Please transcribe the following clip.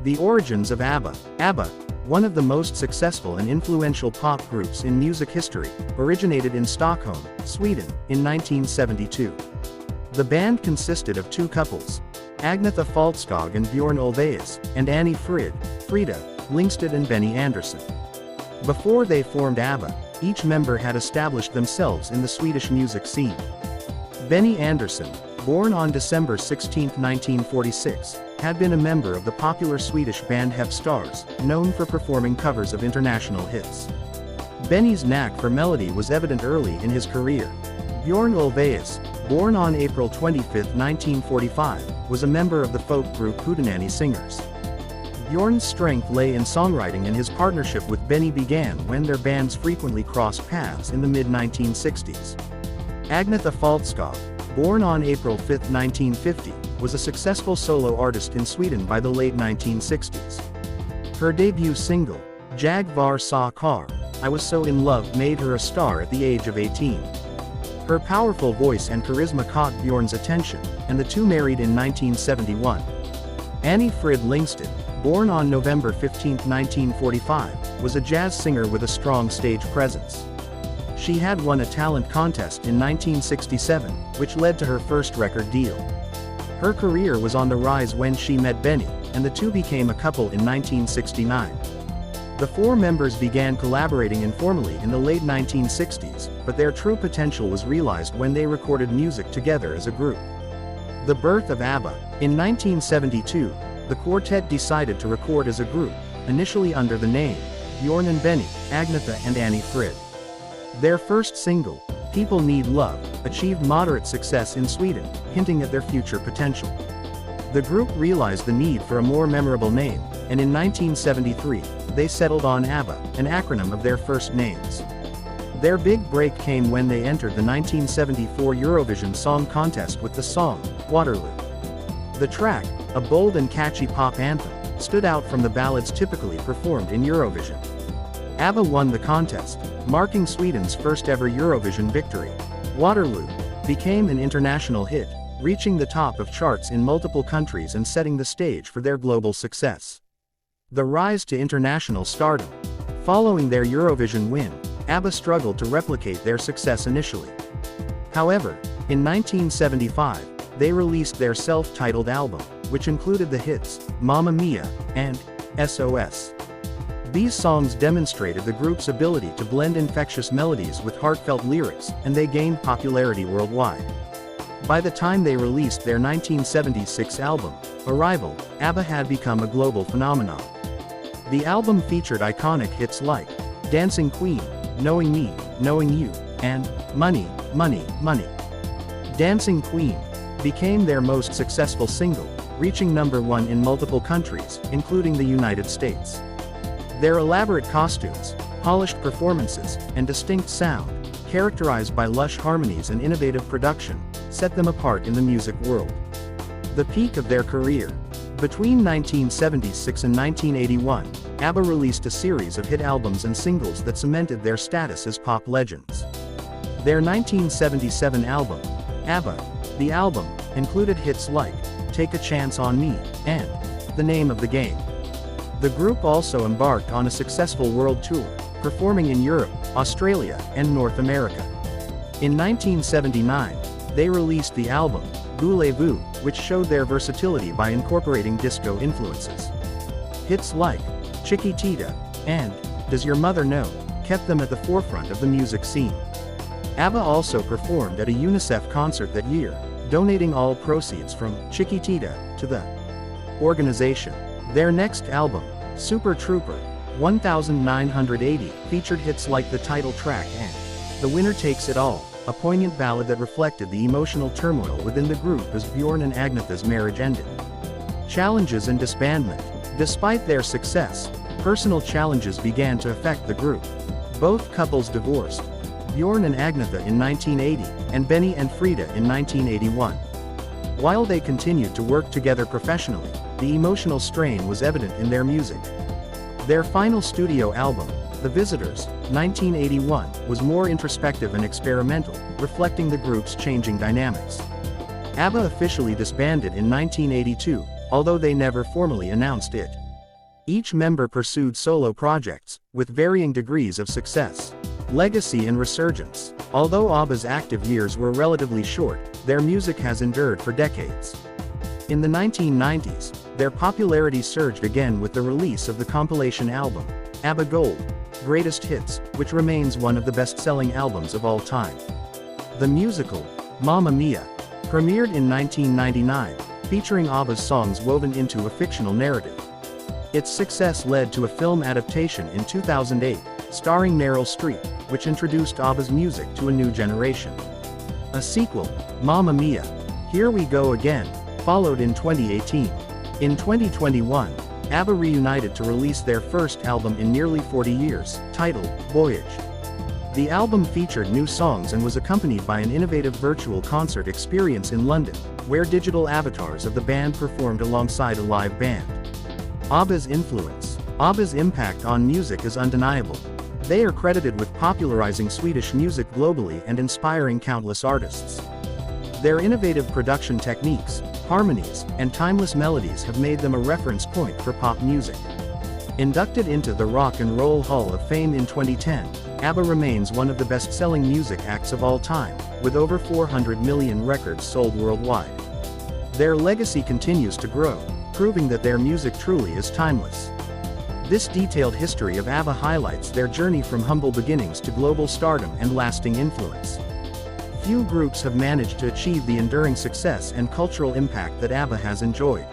The origins of Abba. Abba, one of the most successful and influential pop groups in music history, originated in Stockholm, Sweden, in 1972. The band consisted of two couples, Agnetha Faltskog and Bjorn Ulvaeus, and Annie Frida Lyngstad and Benny Andersson. Before they formed Abba, each member had established themselves in the Swedish music scene. Benny Andersson, born on December 16, 1946, had been a member of the popular Swedish band Hep Stars, known for performing covers of international hits. Benny's knack for melody was evident early in his career. Bjorn Ulvaeus, born on April 25, 1945, was a member of the folk group Hootenanny Singers. Bjorn's strength lay in songwriting, and his partnership with Benny began when their bands frequently crossed paths in the mid-1960s. Agnetha Faltskog, born on April 5, 1950, was a successful solo artist in Sweden by the late 1960s. Her debut single, Jag var så kär, I Was So in Love, made her a star at the age of 18. Her powerful voice and charisma caught Bjorn's attention, and the two married in 1971. Annie Frida Lyngstad, born on November 15, 1945, was a jazz singer with a strong stage presence. She had won a talent contest in 1967, which led to her first record deal. Her career was on the rise when she met Benny, and the two became a couple in 1969. The four members began collaborating informally in the late 1960s, but their true potential was realized when they recorded music together as a group. The birth of Abba. In 1972, the quartet decided to record as a group, initially under the name Bjorn and Benny, Agnetha and Annie Frida. Their first single, People Need Love, achieved moderate success in Sweden, hinting at their future potential. The group realized the need for a more memorable name, and in 1973, they settled on Abba, an acronym of their first names. Their big break came when they entered the 1974 Eurovision Song Contest with the song, Waterloo. The track, a bold and catchy pop anthem, stood out from the ballads typically performed in Eurovision. Abba won the contest, marking Sweden's first ever Eurovision victory. Waterloo became an international hit, reaching the top of charts in multiple countries and setting the stage for their global success. The rise to international stardom. Following their Eurovision win, Abba struggled to replicate their success initially. However, in 1975, they released their self-titled album, which included the hits, Mamma Mia, and SOS. These songs demonstrated the group's ability to blend infectious melodies with heartfelt lyrics, and they gained popularity worldwide. By the time they released their 1976 album, Arrival, Abba had become a global phenomenon. The album featured iconic hits like Dancing Queen, Knowing Me, Knowing You, and Money, Money, Money. Dancing Queen became their most successful single, reaching #1 in multiple countries, including the United States. Their elaborate costumes, polished performances, and distinct sound, characterized by lush harmonies and innovative production, set them apart in the music world. The peak of their career. Between 1976 and 1981, Abba released a series of hit albums and singles that cemented their status as pop legends. Their 1977 album, Abba, the album, included hits like Take a Chance on Me and The Name of the Game. The group also embarked on a successful world tour, performing in Europe, Australia, and North America. In 1979, they released the album, Voulez-Vous, which showed their versatility by incorporating disco influences. Hits like Chiquitita and Does Your Mother Know kept them at the forefront of the music scene. Abba also performed at a UNICEF concert that year, donating all proceeds from Chiquitita to the organization. Their next album, Super Trooper, 1980, featured hits like the title track and The Winner Takes It All, a poignant ballad that reflected the emotional turmoil within the group as Bjorn and Agnetha's marriage ended. Challenges and disbandment. Despite their success, personal challenges began to affect the group. Both couples divorced, Bjorn and Agnetha in 1980, and Benny and Frida in 1981. While they continued to work together professionally, the emotional strain was evident in their music. Their final studio album, The Visitors, 1981, was more introspective and experimental, reflecting the group's changing dynamics. Abba officially disbanded in 1982, although they never formally announced it. Each member pursued solo projects, with varying degrees of success. Legacy and resurgence. Although Abba's active years were relatively short, their music has endured for decades. In the 1990s, their popularity surged again with the release of the compilation album, Abba Gold, Greatest Hits, which remains one of the best-selling albums of all time. The musical, Mamma Mia, premiered in 1999, featuring Abba's songs woven into a fictional narrative. Its success led to a film adaptation in 2008, starring Meryl Streep, which introduced Abba's music to a new generation. A sequel, Mamma Mia, Here We Go Again, followed in 2018. In 2021, Abba reunited to release their first album in nearly 40 years, titled Voyage. The album featured new songs and was accompanied by an innovative virtual concert experience in London, where digital avatars of the band performed alongside a live band. Abba's influence. Abba's impact on music is undeniable. They are credited with popularizing Swedish music globally and inspiring countless artists. Their innovative production techniques, harmonies, and timeless melodies have made them a reference point for pop music. Inducted into the Rock and Roll Hall of Fame in 2010, Abba remains one of the best-selling music acts of all time, with over 400 million records sold worldwide. Their legacy continues to grow, proving that their music truly is timeless. This detailed history of Abba highlights their journey from humble beginnings to global stardom and lasting influence. Few groups have managed to achieve the enduring success and cultural impact that Abba has enjoyed.